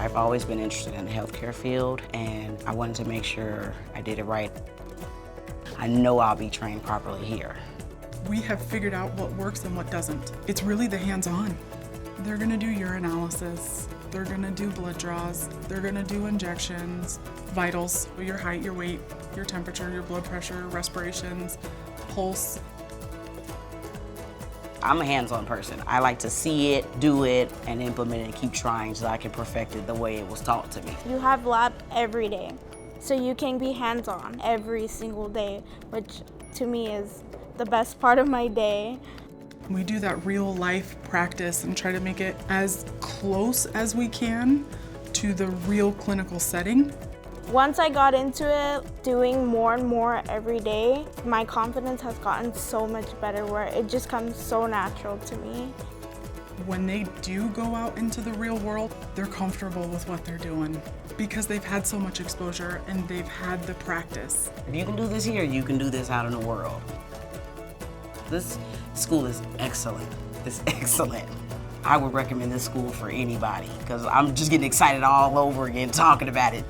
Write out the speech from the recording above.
I've always been interested in the healthcare field, and I wanted to make sure I did it right. I know I'll be trained properly here. We have figured out what works and what doesn't. It's really the hands-on. They're gonna do urinalysis, they're gonna do blood draws, they're gonna do injections, vitals, your height, your weight, your temperature, your blood pressure, respirations, pulse. I'm a hands-on person. I like to see it, do it, and implement it and keep trying so I can perfect it the way it was taught to me. You have lab every day, so you can be hands-on every single day, which to me is the best part of my day. We do that real life practice and try to make it as close as we can to the real clinical setting. Once I got into it, doing more and more every day, my confidence has gotten so much better where it just comes so natural to me. When they do go out into the real world, they're comfortable with what they're doing because they've had so much exposure and they've had the practice. If you can do this here, you can do this out in the world. This school is excellent. It's excellent. I would recommend this school for anybody because I'm just getting excited all over again talking about it.